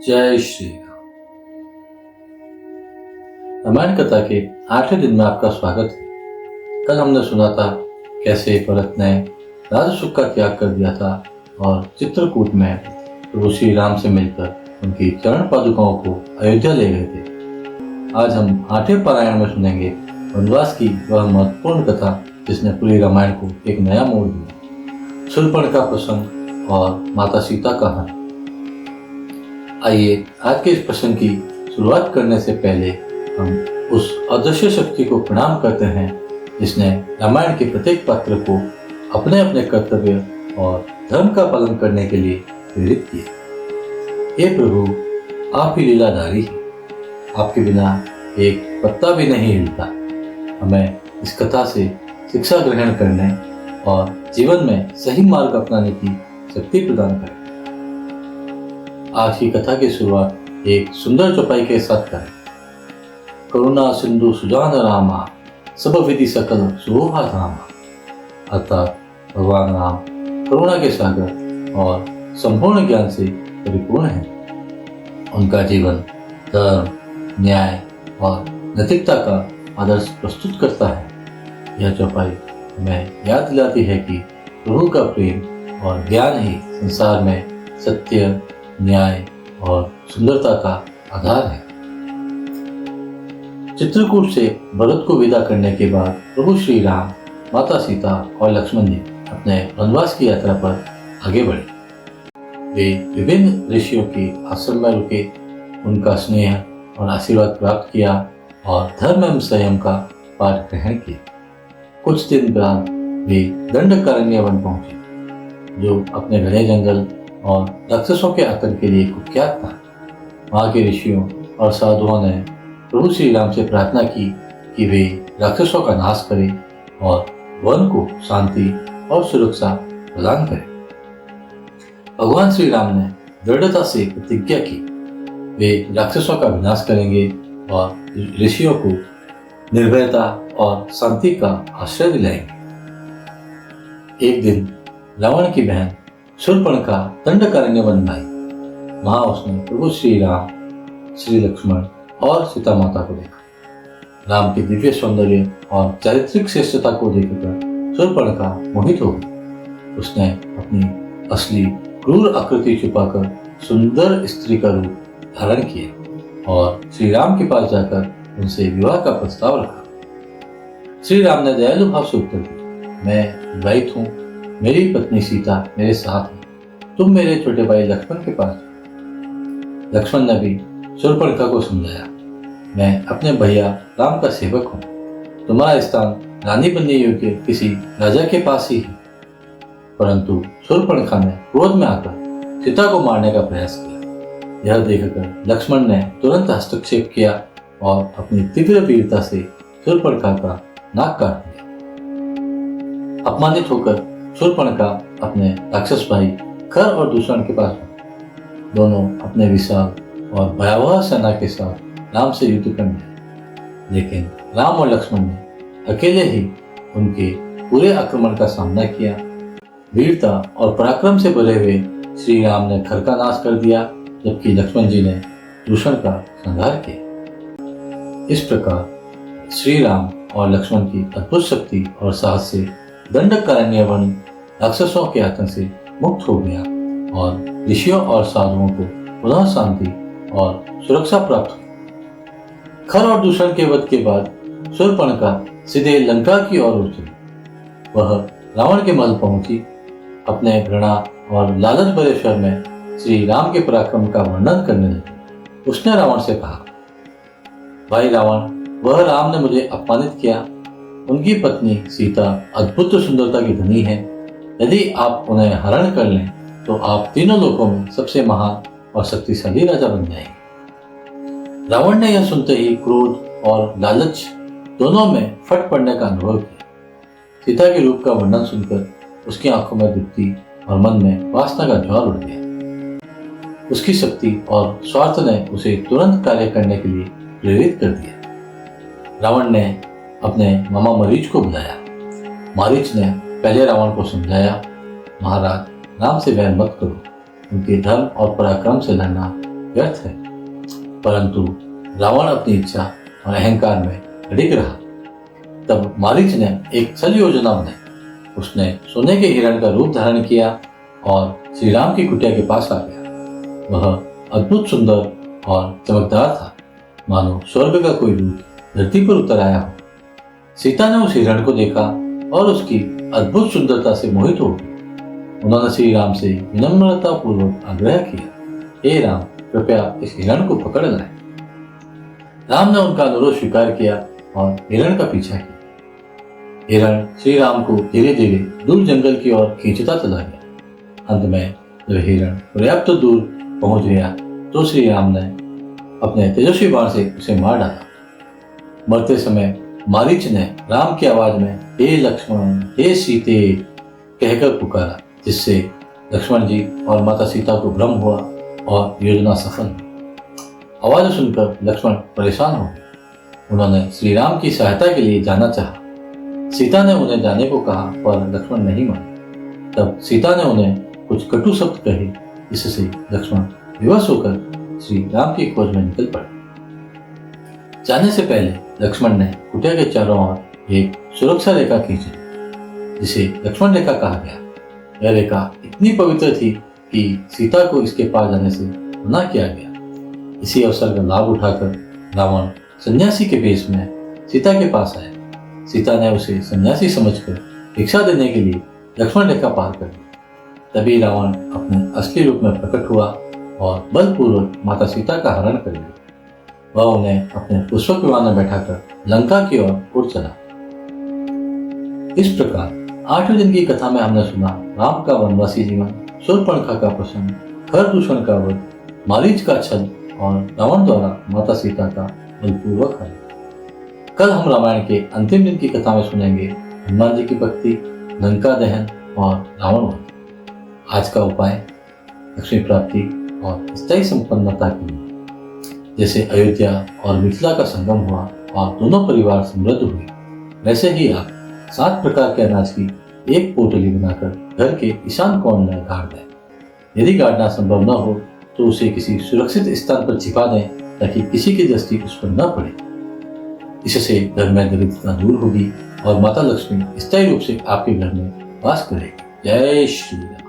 जय श्री राम। रामायण कथा के 8वें दिन में आपका स्वागत है। कल हमने सुना था कैसे भरत ने राजसुख का त्याग कर दिया था और चित्रकूट में प्रभु श्री राम से मिलकर उनकी चरण पादुकाओं को अयोध्या ले गए थे। आज हम 8वें पारायण में सुनेंगे वनवास की वह महत्वपूर्ण कथा जिसने पूरी रामायण को एक नया मोड़ दिया, शूर्पणखा का प्रसंग और माता सीता का हरण। आइए आज के इस प्रसंग की शुरुआत करने से पहले हम उस अदृश्य शक्ति को प्रणाम करते हैं जिसने रामायण के प्रत्येक पात्र को अपने अपने कर्तव्य और धर्म का पालन करने के लिए प्रेरित किया। हे प्रभु, आप ही लीलाधारी हैं, आपके बिना एक पत्ता भी नहीं हिलता। हमें इस कथा से शिक्षा ग्रहण करने और जीवन में सही मार्ग अपनाने की शक्ति प्रदान करें। आज की कथा की शुरुआत एक सुंदर चौपाई के साथ करें। करुणा सिंधु सुजान रामा, सब विधि सकल सुहा धामा। अर्थात भगवान राम करुणा के सागर और संपूर्ण ज्ञान से परिपूर्ण है। उनका जीवन धर्म, न्याय और नैतिकता का आदर्श प्रस्तुत करता है। यह चौपाई हमें याद दिलाती है कि प्रभु का प्रेम और ज्ञान ही संसार में सत्य, न्याय और सुंदरता का आधार है। चित्रकूट से भरत को विदा करने के बाद प्रभु श्री राम, माता सीता और लक्ष्मण जी अपने वनवास की यात्रा पर आगे बढ़े। वे विभिन्न ऋषियों के आश्रम में रुके, उनका स्नेह और आशीर्वाद प्राप्त किया और धर्म एवं संयम का पाठ ग्रहण किया। कुछ दिन बाद वे दंडकारण्य वन पहुंचे, जो अपने घने जंगल और राक्षसों के आतंक के लिए कुख्यात था। वहाँ के ऋषियों और साधुओं ने प्रभु श्री राम से प्रार्थना की कि वे राक्षसों का नाश करें और वन को शांति और सुरक्षा प्रदान करें। भगवान श्री राम ने दृढ़ता से प्रतिज्ञा की, वे राक्षसों का विनाश करेंगे और ऋषियों को निर्भयता और शांति का आश्रय दिलाएंगे। एक दिन रावण की बहन शूर्पणखा दंडकारण्य वन में आई। वहां उसने प्रभु श्री राम, श्री लक्ष्मण और सीता माता को देखा। राम के दिव्य सौंदर्य और चारित्रिक श्रेष्ठता को देखकर शूर्पणखा मोहित हो गई। उसने अपनी असली क्रूर आकृति छुपाकर सुंदर स्त्री का रूप धारण किया और श्री राम के पास जाकर उनसे विवाह का प्रस्ताव रखा। श्री राम ने दयालु भाव से उत्तर दिया, मैं विवाहित हूँ, मेरी पत्नी सीता मेरे साथ है, तुम मेरे छोटे भाई लक्ष्मण के पास। लक्ष्मण ने भी शूर्पणखा को समझाया, मैं अपने भैया राम का सेवक हूँ, तुम्हारा स्थान रानी बनने योग्य किसी राजा के पास ही है। परंतु शूर्पणखा ने क्रोध में आकर सीता को मारने का प्रयास किया। यह देखकर लक्ष्मण ने तुरंत हस्तक्षेप किया और अपनी तीव्र वीरता से शूर्पणखा का नाक काट दिया। अपमानित होकर शूर्पणखा अपने राक्षस भाई खर और दूषण के पास पहुंचे। दोनों अपने विशाल और भयावह सेना के साथ राम से युद्ध करने आए, लेकिन राम और लक्ष्मण ने अकेले ही उनके पूरे आक्रमण का सामना किया। वीरता और पराक्रम से भरे हुए श्री राम ने खर का नाश कर दिया, जबकि लक्ष्मण जी ने दूषण का संहार किया। इस प्रकार श्री राम और लक्ष्मण की अद्भुत शक्ति और साहस से दंडकारण्य वन राक्षसों के आतंक से मुक्त हो गया और ऋषियों और साधुओं को पुनः शांति और सुरक्षा प्राप्त हुई। खर और दूषण के वध के बाद शूर्पणखा सीधे लंका की ओर उतरी। वह रावण के महल पहुंची। अपने घृणा और लालच भरे स्वर में श्री राम के पराक्रम का वर्णन करने लगी। उसने रावण से कहा, भाई रावण, वह राम ने मुझे अपमानित किया। उनकी पत्नी सीता अद्भुत सुंदरता की धनी है। यदि आप उन्हें हरण कर लें तो आप तीनों लोकों में सबसे महान और शक्तिशाली राजा बन जाएंगे। रावण ने यह सुनते ही क्रोध और लालच दोनों में फट पड़ने का अनुभव किया। सीता के रूप का वर्णन सुनकर उसकी आंखों में दीप्ति और मन में वासना का ज्वार उठ गया। उसकी शक्ति और स्वार्थ ने उसे तुरंत कार्य करने के लिए प्रेरित कर दिया। रावण ने अपने मामा मरीच को बुलाया। मारीच ने पहले रावण को समझाया, महाराज, राम से वैर मत करो, उनके धर्म और पराक्रम से लड़ना व्यर्थ है। परंतु रावण अपनी इच्छा और अहंकार में अडिग रहा। तब मारीच ने एक छल योजना बनाई। उसने सोने के हिरण का रूप धारण किया और श्री राम की कुटिया के पास आ गया। वह अद्भुत सुंदर और चमकदार था, मानो स्वर्ग का कोई दूत धरती पर उतर आया हो। सीता ने उस हिरण को देखा और उसकी अद्भुत सुंदरता से मोहित हो गई। उन्होंने श्री राम से विनम्रता पूर्वक आग्रह किया, हे राम, कृपया इस हिरण को पकड़ लाएं। राम ने उनका अनुरोध स्वीकार किया और हिरण का पीछा किया। हिरण श्री राम को धीरे धीरे दूर जंगल की ओर खींचता चला गया। अंत में जब हिरण पर्याप्त दूर पहुंच गया तो श्री राम ने अपने तेजस्वी बाण से उसे मार डाला। मरते समय मारीच ने राम की आवाज में हे लक्ष्मण, हे सीते कहकर पुकारा, जिससे लक्ष्मण जी और माता सीता को भ्रम हुआ और योजना सफल हुई। आवाज सुनकर लक्ष्मण परेशान हो गए। उन्होंने श्री राम की सहायता के लिए जाना चाहा। सीता ने उन्हें जाने को कहा पर लक्ष्मण नहीं माने। तब सीता ने उन्हें कुछ कटु शब्द कहे, जिससे लक्ष्मण विवश होकर श्री राम की खोज में निकल पड़े। जाने से पहले लक्ष्मण ने कुटिया के चारों ओर एक सुरक्षा रेखा खींची, जिसे लक्ष्मण रेखा कहा गया। यह रेखा इतनी पवित्र थी कि सीता को इसके पार जाने से मना किया गया। इसी अवसर का लाभ उठाकर रावण सन्यासी के वेश में सीता के पास आया। सीता ने उसे सन्यासी समझकर भिक्षा देने के लिए लक्ष्मण रेखा पार कर दी। तभी रावण अपने असली रूप में प्रकट हुआ और बलपूर्वक माता सीता का हरण कर लिया। वह उन्हें अपने पुष्पक विमान में बैठाकर लंका की ओर उड़ चला। इस प्रकार 8वें दिन की कथा में हमने सुना राम का वनवासी जीवन, शूर्पणखा का प्रसंग, खरदूषण का वध, मारीच का छल और रावण द्वारा माता सीता का बलपूर्वक हरण। कल हम रामायण के अंतिम दिन की कथा में सुनेंगे हनुमान जी की भक्ति, लंका दहन और रावण वध। आज का उपाय लक्ष्मी प्राप्ति और स्थायी संपन्नता के लिए। जैसे अयोध्या और मिथिला का संगम हुआ और दोनों परिवार समृद्ध हुए, वैसे ही आप 7 प्रकार के अनाज की एक पोटली बनाकर घर के ईशान कोण में गाड़ दें। यदि गाड़ना संभव न हो तो उसे किसी सुरक्षित स्थान पर छिपा दें, ताकि किसी की दृष्टि उस पर न पड़े। इससे घर में दरिद्रता दूर होगी और माता लक्ष्मी स्थायी रूप से आपके घर में वास करेगी। जय श्री राम।